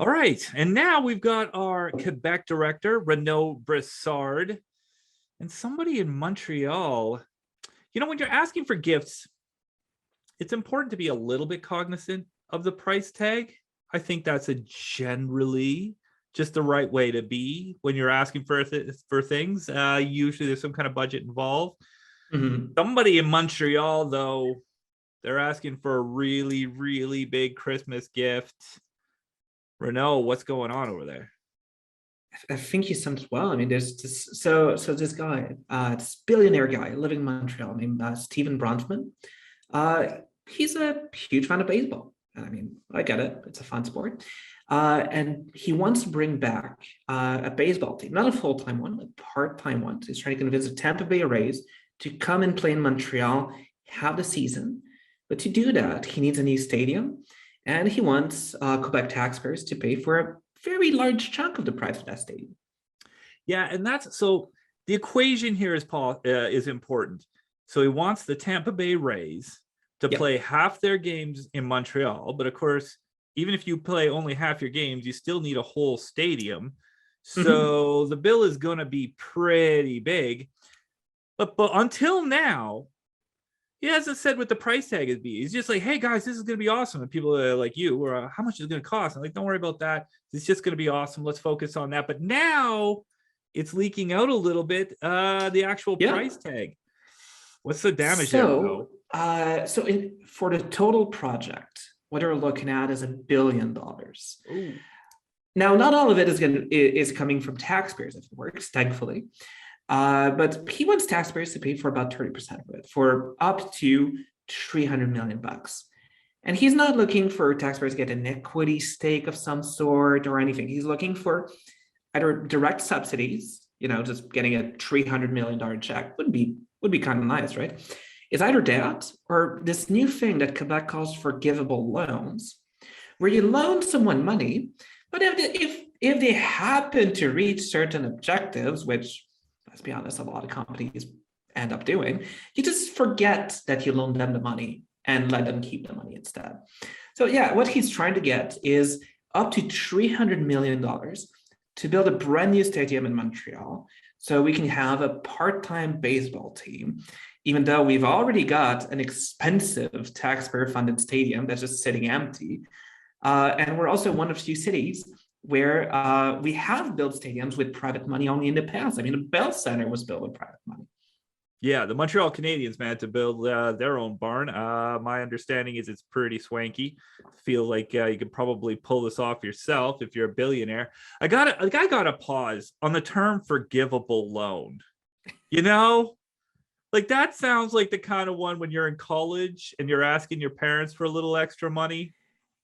All right. And now we've got our Quebec director, Renaud Brossard, and somebody in Montreal. When you're asking for gifts, it's important to be a little bit cognizant of the price tag. I think that's a generally just the right way to be when you're asking for things. Usually there's some kind of budget involved. Mhm. Somebody in Montreal, though, they're asking for a really, really big Christmas gift. Renaud, what's going on over there? I think he summed it well. I mean, there's this guy, this billionaire guy living in Montreal named Stephen Bronfman. He's a huge fan of baseball. And I mean, I get it. It's a fun sport. And he wants to bring back a baseball team, not a full-time one, a part-time one. He's trying to convince the Tampa Bay Rays to come and play in Montreal, have the season. But to do that, he needs a new stadium. And he wants Quebec taxpayers to pay for a very large chunk of the price of that stadium. Yeah, and that's so the equation here is important. So he wants the Tampa Bay Rays to play half their games in Montreal, but of course, even if you play only half your games, you still need a whole stadium. So the bill is going to be pretty big. But until now, he hasn't said what the price tag is be. He's just like, hey guys, this is going to be awesome. And people are like you, or how much is it going to cost? I'm like, don't worry about that. It's just going to be awesome. Let's focus on that. But now it's leaking out a little bit, the actual price tag. What's the damage there, though? For the total project, what we're looking at is $1 billion. Ooh. Now, not all of it is coming from taxpayers, if it works, thankfully. But he wants taxpayers to pay for about 30% of it, for up to $300 million. And he's not looking for taxpayers to get an equity stake of some sort or anything. He's looking for either direct subsidies, just getting a $300 million check would be kind of nice, right? It's either that or this new thing that Quebec calls forgivable loans, where you loan someone money, but if they happen to reach certain objectives, which, let's be honest, a lot of companies end up doing, you just forget that you loaned them the money and let them keep the money instead. So yeah, what he's trying to get is up to $300 million to build a brand new stadium in Montreal so we can have a part-time baseball team, even though we've already got an expensive taxpayer-funded stadium that's just sitting empty. And we're also one of few cities where we have built stadiums with private money only in the past. I mean, the Bell Center was built with private money. Yeah, the Montreal Canadiens, man, to build their own barn. My understanding is it's pretty swanky. Feel like you could probably pull this off yourself if you're a billionaire. I gotta pause on the term forgivable loan. Like that sounds like the kind of one when you're in college and you're asking your parents for a little extra money.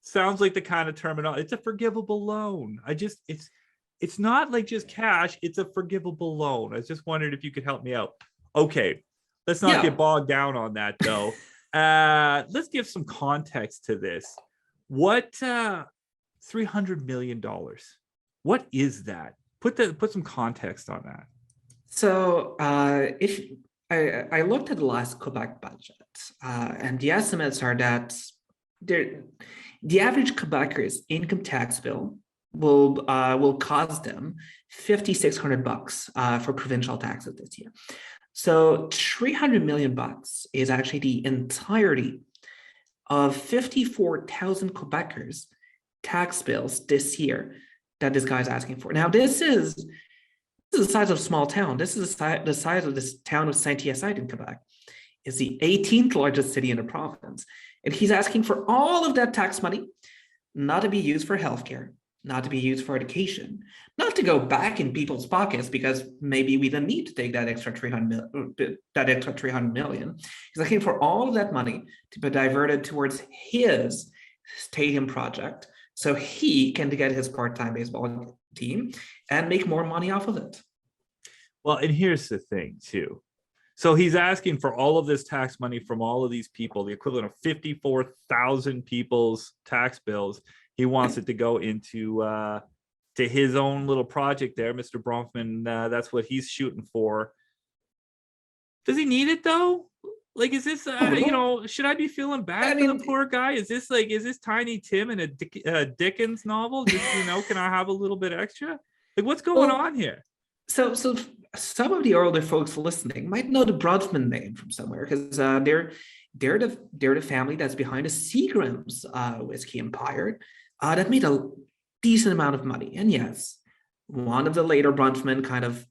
Sounds like the kind of terminology. It's a forgivable loan. It's not like just cash. It's a forgivable loan. I was just wondering if you could help me out. Okay, let's not get bogged down on that though. Let's give some context to this. What $300 million? What is that? Put some context on that. So if I looked at the last Quebec budget, and the estimates are that the average Quebecer's income tax bill will cost them $5,600 for provincial taxes this year. So $300 million is actually the entirety of 54,000 Quebecers' tax bills this year that this guy's asking for. Now, this is the size of a small town. This is the size of this town of Saint-Hyacinthe in Quebec. It's the 18th largest city in the province. And he's asking for all of that tax money not to be used for healthcare, not to be used for education, not to go back in people's pockets because maybe we don't need to take that extra 300 million. He's looking for all of that money to be diverted towards his stadium project so he can get his part-time baseball team and make more money off of it. Well, and here's the thing too. So he's asking for all of this tax money from all of these people, the equivalent of 54,000 people's tax bills. He wants it to go into to his own little project there, Mr. Bronfman. That's what he's shooting for. Does he need it though? Like, is this, should I be feeling I bad for the mean, poor guy? Is this Tiny Tim in a Dickens novel? Just, can I have a little bit extra? Like, what's going well, on here? so some of the older folks listening might know the Bronfman name from somewhere because they're the family that's behind the Seagram's whiskey empire that made a decent amount of money. And yes, one of the later Bronfman kind of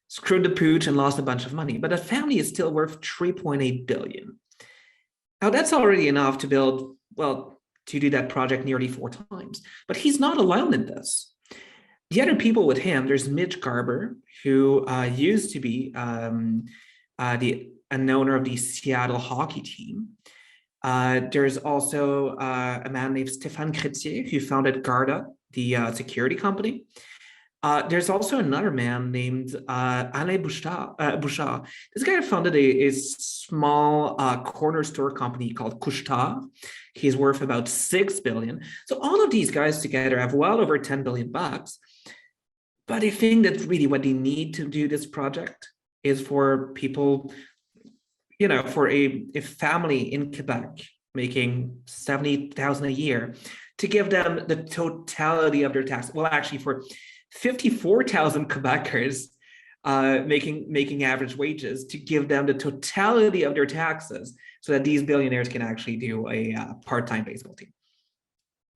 screwed the pooch and lost a bunch of money, but the family is still worth 3.8 billion. Now that's already enough to build, well, to do that project nearly 4 times. But he's not alone in this. The other people with him, there's Mitch Garber, who used to be an owner of the Seattle hockey team. There's also a man named Stéphane Chrétien, who founded Garda, the security company. There's also another man named Alain Bouchard. This guy founded a small corner store company called Couche-Tard. He's worth about 6 billion. So all of these guys together have well over 10 billion bucks. But I think that really what they need to do this project is for people, for a family in Quebec making 70,000 a year, to give them the totality of their tax. Well, actually, for 54,000 Quebecers making average wages, to give them the totality of their taxes so that these billionaires can actually do a part-time baseball team.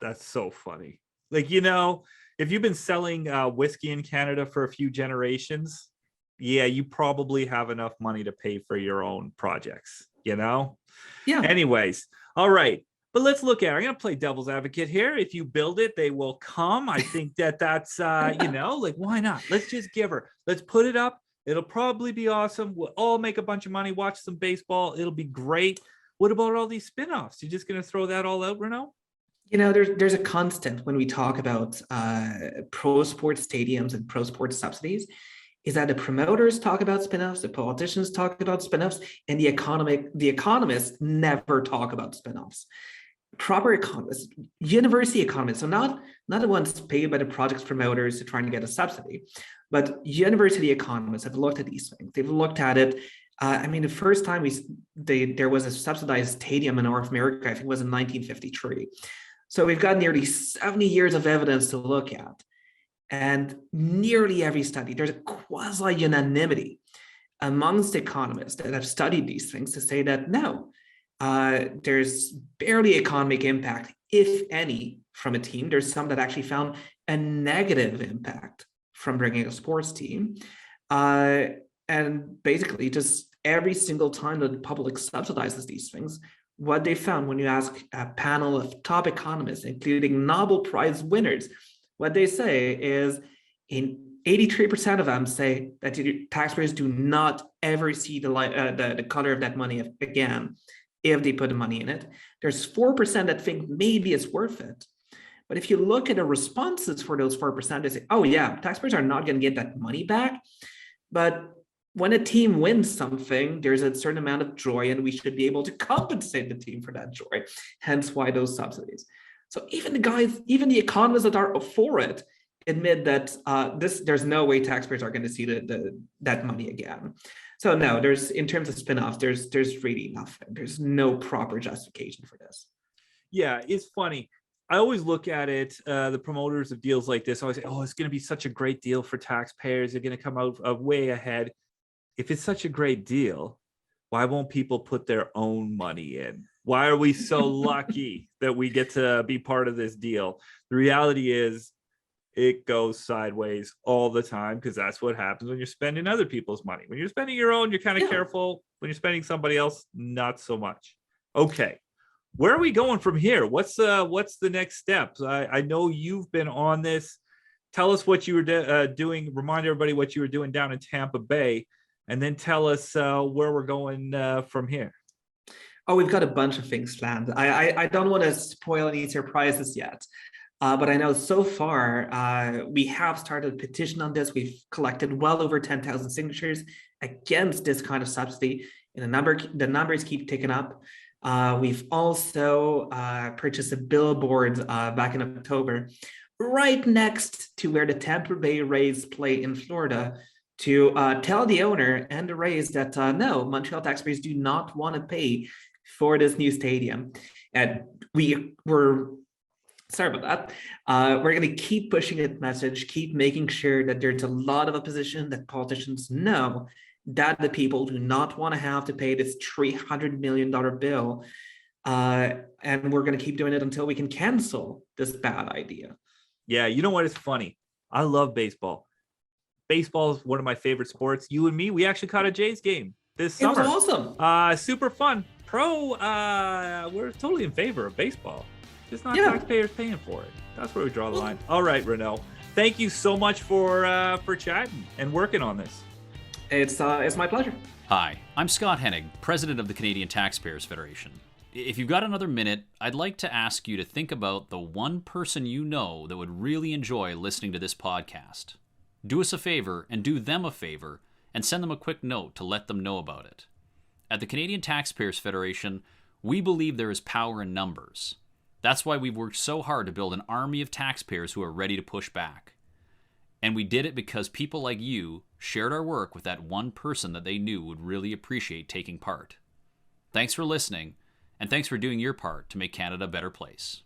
That's so funny. Like, if you've been selling whiskey in Canada for a few generations, yeah, you probably have enough money to pay for your own projects, Yeah. Anyways, all right. But let's look at it. I'm going to play devil's advocate here. If you build it, they will come. I think that's, like, why not? Let's just give her. Let's put it up. It'll probably be awesome. We'll all make a bunch of money, watch some baseball. It'll be great. What about all these spinoffs? You're just going to throw that all out, Renaud? There's a constant when we talk about pro sports stadiums and pro sports subsidies, is that the promoters talk about spinoffs, the politicians talk about spinoffs, and the economists never talk about spinoffs. Proper economists, university economists, so not the ones paid by the project's promoters to try and get a subsidy, but university economists have looked at these things. They've looked at it. The first time there was a subsidized stadium in North America, I think it was in 1953. So we've got nearly 70 years of evidence to look at. And nearly every study, there's a quasi-unanimity amongst economists that have studied these things to say that no, there's barely economic impact, if any, from a team. There's some that actually found a negative impact from bringing a sports team. And basically, just every single time that the public subsidizes these things, what they found when you ask a panel of top economists, including Nobel Prize winners, what they say is, in 83% of them say that the taxpayers do not ever see the color of that money again if they put the money in it. There's 4% that think maybe it's worth it. But if you look at the responses for those 4%, they say, oh yeah, taxpayers are not going to get that money back. But when a team wins something, there's a certain amount of joy, and we should be able to compensate the team for that joy. Hence why those subsidies. So even the economists that are for it admit that there's no way taxpayers are going to see that money again. So no, in terms of spinoffs, there's really nothing. There's no proper justification for this. Yeah, it's funny. I always look at it, the promoters of deals like this always say, oh, it's going to be such a great deal for taxpayers. They're going to come out way ahead. If it's such a great deal, why won't people put their own money in? Why are we so lucky that we get to be part of this deal? The reality is it goes sideways all the time, because that's what happens when you're spending other people's money. When you're spending your own, you're kind of careful. When you're spending somebody else, not so much. Okay. Where are we going from here? What's the next steps? I know you've been on this. Tell us what you were doing. Remind everybody what you were doing down in Tampa Bay. And then tell us where we're going from here. Oh, we've got a bunch of things planned. I don't want to spoil any surprises yet, but I know so far we have started a petition on this. We've collected well over 10,000 signatures against this kind of subsidy, and the numbers keep ticking up. We've also purchased a billboard back in October, right next to where the Tampa Bay Rays play in Florida, to tell the owner and the Rays that no, Montreal taxpayers do not want to pay for this new stadium. And we're sorry about that. We're going to keep pushing that message, keep making sure that there's a lot of opposition, that politicians know that the people do not want to have to pay this $300 million bill. And we're going to keep doing it until we can cancel this bad idea. Yeah, you know what is funny? I love baseball. Baseball is one of my favorite sports. You and me, we actually caught a Jays game this summer. It was awesome. Super fun. We're totally in favor of baseball. Just not taxpayers paying for it. That's where we draw the line. All right, Renaud. Thank you so much for chatting and working on this. It's my pleasure. Hi, I'm Scott Hennig, president of the Canadian Taxpayers Federation. If you've got another minute, I'd like to ask you to think about the one person you know that would really enjoy listening to this podcast. Do us a favor and do them a favor and send them a quick note to let them know about it. At the Canadian Taxpayers Federation, we believe there is power in numbers. That's why we've worked so hard to build an army of taxpayers who are ready to push back. And we did it because people like you shared our work with that one person that they knew would really appreciate taking part. Thanks for listening, and thanks for doing your part to make Canada a better place.